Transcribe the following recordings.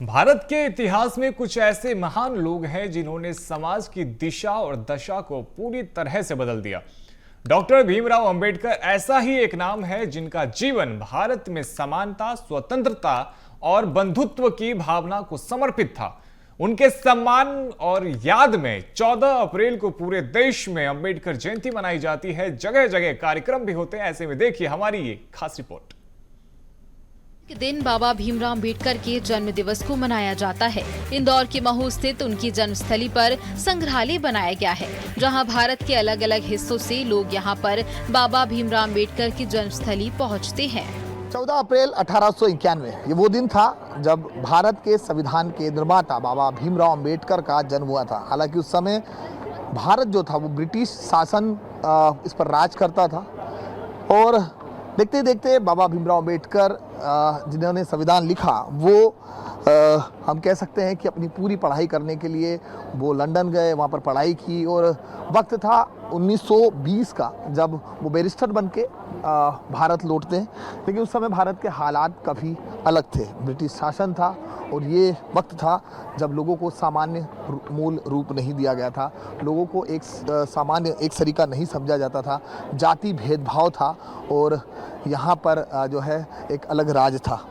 भारत के इतिहास में कुछ ऐसे महान लोग हैं जिन्होंने समाज की दिशा और दशा को पूरी तरह से बदल दिया। डॉक्टर भीमराव अंबेडकर ऐसा ही एक नाम है जिनका जीवन भारत में समानता, स्वतंत्रता और बंधुत्व की भावना को समर्पित था। उनके सम्मान और याद में 14 अप्रैल को पूरे देश में अंबेडकर जयंती मनाई जाती है। जगह जगह कार्यक्रम भी होते हैं। ऐसे में देखिए हमारी ये खास रिपोर्ट। दिन बाबा भीमराव अंबेडकर के जन्म दिवस को मनाया जाता है। इंदौर के महू स्थित उनकी जन्मस्थली पर संग्रहालय बनाया गया है, जहां भारत के अलग अलग हिस्सों से लोग यहां पर बाबा भीमराव अंबेडकर की जन्मस्थली पहुंचते हैं। 14 अप्रैल 1891 ये वो दिन था जब भारत के संविधान के निर्माता बाबा भीमराव अंबेडकर का जन्म हुआ था। हालांकि उस समय भारत जो था वो ब्रिटिश शासन इस पर राज करता था और देखते देखते बाबा भीमराव अंबेडकर जिन्होंने संविधान लिखा वो हम कह सकते हैं कि अपनी पूरी पढ़ाई करने के लिए वो लंदन गए, वहाँ पर पढ़ाई की और वक्त था 1920 का जब वो बैरिस्टर बन के भारत लौटते हैं। लेकिन उस समय भारत के हालात काफ़ी अलग थे, ब्रिटिश शासन था और ये वक्त था जब लोगों को सामान्य मूल रूप नहीं दिया गया था, लोगों को एक सामान्य एक तरीका नहीं समझा जाता था, जाति भेदभाव था और यहाँ पर जो है एक अलग राज था।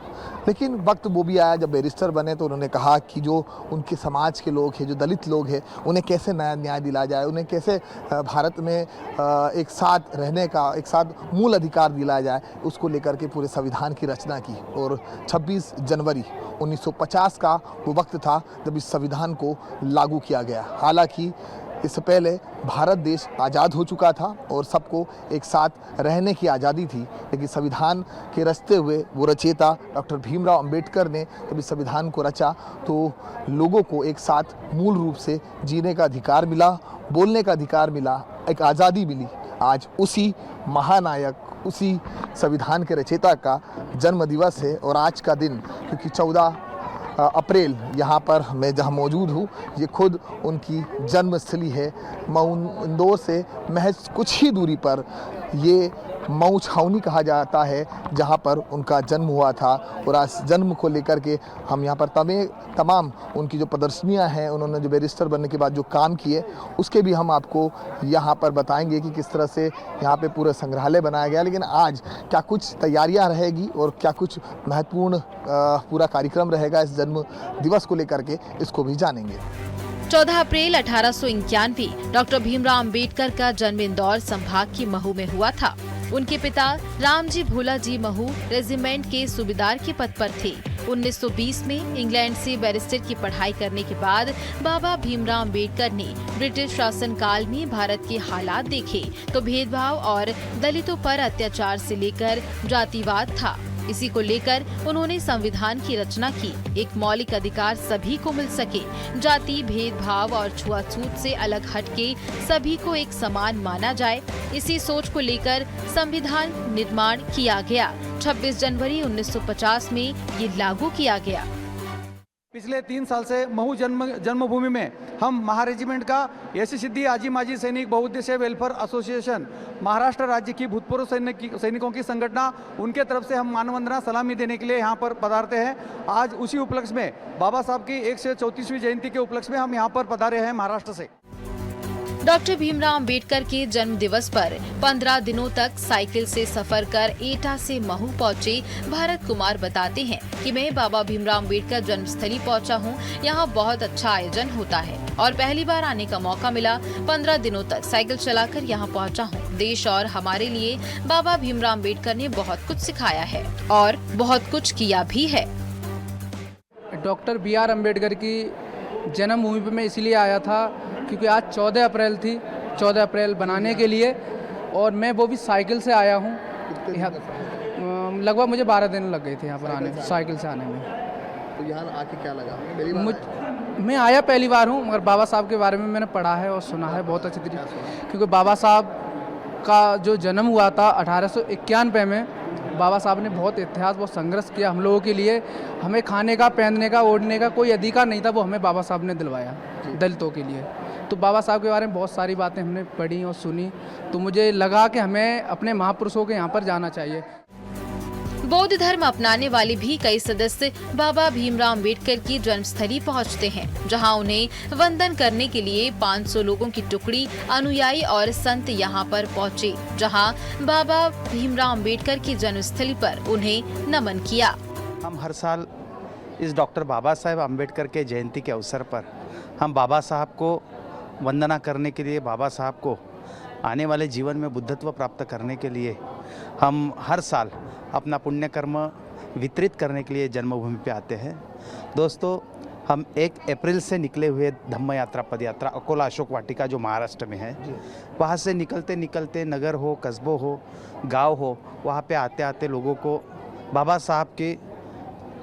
लेकिन वक्त वो भी आया जब बैरिस्टर बने तो उन्होंने कहा कि जो उनके समाज के लोग हैं, जो दलित लोग हैं, उन्हें कैसे नया न्याय दिलाया जाए, उन्हें कैसे भारत में एक साथ रहने का, एक साथ मूल अधिकार दिलाया जाए, उसको लेकर के पूरे संविधान की रचना की। और 26 जनवरी 1950 का वो वक्त था जब इस संविधान को लागू किया गया। हालांकि इससे पहले भारत देश आज़ाद हो चुका था और सबको एक साथ रहने की आज़ादी थी, लेकिन संविधान के रचते हुए वो रचयिता डॉक्टर भीमराव अंबेडकर ने जब इस संविधान को रचा तो लोगों को एक साथ मूल रूप से जीने का अधिकार मिला, बोलने का अधिकार मिला, एक आज़ादी मिली। आज उसी महानायक, उसी संविधान के रचयिता का जन्म दिवस है और आज का दिन, क्योंकि 14 अप्रैल यहाँ पर मैं जहाँ मौजूद हूँ, ये खुद उनकी जन्मस्थली है। मऊ इंदौर से महज कुछ ही दूरी पर ये मऊ छावनी कहा जाता है जहाँ पर उनका जन्म हुआ था। और आज जन्म को लेकर के हम यहाँ पर तमाम उनकी जो प्रदर्शनियाँ हैं, उन्होंने जो बैरिस्टर बनने के बाद जो काम किए उसके भी हम आपको यहाँ पर बताएंगे कि किस तरह से यहाँ पे पूरा संग्रहालय बनाया गया। लेकिन आज क्या कुछ तैयारियाँ रहेगी और क्या कुछ महत्वपूर्ण पूरा कार्यक्रम रहेगा इस जन्म दिवस को लेकर के, इसको भी जानेंगे। 14 अप्रैल 1891 डॉक्टर भीमराव अंबेडकर का जन्म इंदौर संभाग की महू में हुआ था। उनके पिता रामजी भोला जी महू रेजिमेंट के सूबेदार के पद पर थे। 1920 में इंग्लैंड से बैरिस्टर की पढ़ाई करने के बाद बाबा भीमराव अंबेडकर ने ब्रिटिश शासन काल में भारत के हालात देखे तो भेदभाव और दलितों पर अत्याचार से लेकर जातिवाद था। इसी को लेकर उन्होंने संविधान की रचना की। एक मौलिक अधिकार सभी को मिल सके, जाति भेदभाव और छुआछूत से अलग हटके सभी को एक समान माना जाए, इसी सोच को लेकर संविधान निर्माण किया गया। 26 जनवरी 1950 में ये लागू किया गया। पिछले 3 साल से महू जन्मभूमि में हम महारेजिमेंट का यश सिद्धि आजी माजी सैनिक बहुउद्देशीय वेलफेयर एसोसिएशन महाराष्ट्र राज्य की भूतपूर्व सैनिकों की संगठना, उनके तरफ से हम मानवंदना सलामी देने के लिए यहाँ पर पधारते हैं। आज उसी उपलक्ष्य में बाबा साहब की 134वीं जयंती के उपलक्ष्य में हम यहाँ पर पधारे हैं महाराष्ट्र से। डॉक्टर भीमराव अंबेडकर के जन्म दिवस पर 15 दिनों तक साइकिल से सफर कर एटा से महू पहुंचे भरत कुमार बताते हैं कि मैं बाबा भीमराव अंबेडकर जन्मस्थली पहुंचा हूं। यहां बहुत अच्छा आयोजन होता है और पहली बार आने का मौका मिला। 15 दिनों तक साइकिल चलाकर यहां पहुंचा हूं। देश और हमारे लिए बाबा भीमराव अंबेडकर ने बहुत कुछ सिखाया है और बहुत कुछ किया भी है। डॉक्टर BR अम्बेडकर की जन्मभूमि पर मैं इसलिए आया था क्योंकि आज 14 अप्रैल थी। 14 अप्रैल बनाने के लिए और मैं वो भी साइकिल से आया हूँ। लगभग मुझे 12 दिन लग गए थे यहाँ पर आने, साइकिल से आने में। तो यहाँ आके क्या लगा? मैं आया पहली बार हूँ, मगर बाबा साहब के बारे में मैंने पढ़ा है और सुना है बहुत अच्छी तरीके, क्योंकि बाबा साहब का जो जन्म हुआ था 1891 में, बाबा साहब ने बहुत इतिहास, बहुत संघर्ष किया हम लोगों के लिए। हमें खाने का, पहनने का, ओढ़ने का कोई अधिकार नहीं था, वो हमें बाबा साहब ने दिलवाया दलितों के लिए। तो बाबा साहब के बारे में बहुत सारी बातें हमने पढ़ी और सुनी, तो मुझे लगा कि हमें अपने महापुरुषों के यहाँ पर जाना चाहिए। बौद्ध धर्म अपनाने वाले भी कई सदस्य बाबा भीमराव अम्बेडकर की जन्मस्थली पहुंचते हैं, जहां उन्हें वंदन करने के लिए 500 लोगों की टुकड़ी अनुयायी और संत यहां पर पहुंचे, जहां बाबा भीमराव अम्बेडकर की जन्मस्थली पर उन्हें नमन किया। हम हर साल इस डॉक्टर बाबा साहेब अम्बेडकर के जयंती के अवसर पर हम बाबा साहब को वंदना करने के लिए, बाबा साहब को आने वाले जीवन में बुद्धत्व प्राप्त करने के लिए हम हर साल अपना पुण्य कर्म वितरित करने के लिए जन्मभूमि पे आते हैं। दोस्तों, हम 1 अप्रैल से निकले हुए धम्म यात्रा पद यात्रा अकोला अशोक वाटिका जो महाराष्ट्र में है, वहाँ से निकलते निकलते नगर हो, कस्बों हो, गांव हो, वहाँ पे आते आते लोगों को बाबा साहब के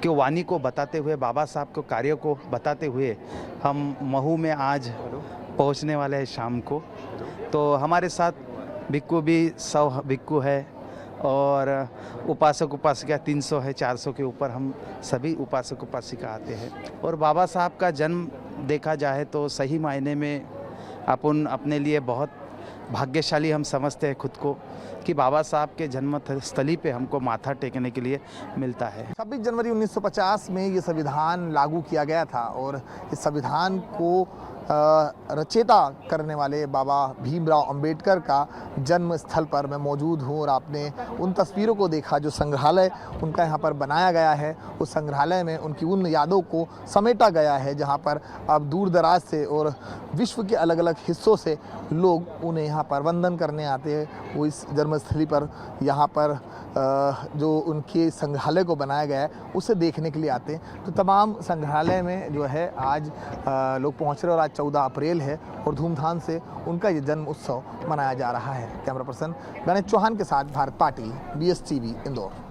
वाणी को बताते हुए, बाबा साहब के कार्य को बताते हुए हम महू में आज पहुँचने वाले हैं शाम को। तो हमारे साथ भिक्खु भी 100 भिक्खु है और उपासक उपासिका 300 है, 400 के ऊपर हम सभी उपासक उपासिका आते हैं। और बाबा साहब का जन्म देखा जाए तो सही मायने में अपन अपने लिए बहुत भाग्यशाली हम समझते हैं खुद को कि बाबा साहब के जन्म स्थली पे हमको माथा टेकने के लिए मिलता है। 26 जनवरी 1950 में ये संविधान लागू किया गया था और इस संविधान को रचयिता करने वाले बाबा भीमराव अंबेडकर का जन्म स्थल पर मैं मौजूद हूँ और आपने उन तस्वीरों को देखा जो संग्रहालय उनका यहाँ पर बनाया गया है। उस संग्रहालय में उनकी उन यादों को समेटा गया है जहाँ पर अब दूर दराज से और विश्व के अलग अलग हिस्सों से लोग उन्हें यहाँ पर वंदन करने आते हैं। वो इस जन्मस्थली पर यहाँ पर जो उनके संग्रहालय को बनाया गया है उसे देखने के लिए आते हैं। तो तमाम संग्रहालय में जो है आज लोग पहुँच रहे और आज 14 अप्रैल है और धूमधाम से उनका ये जन्म उत्सव मनाया जा रहा है। कैमरा पर्सन गणेश चौहान के साथ भारत पाटिल, BSTV इंदौर।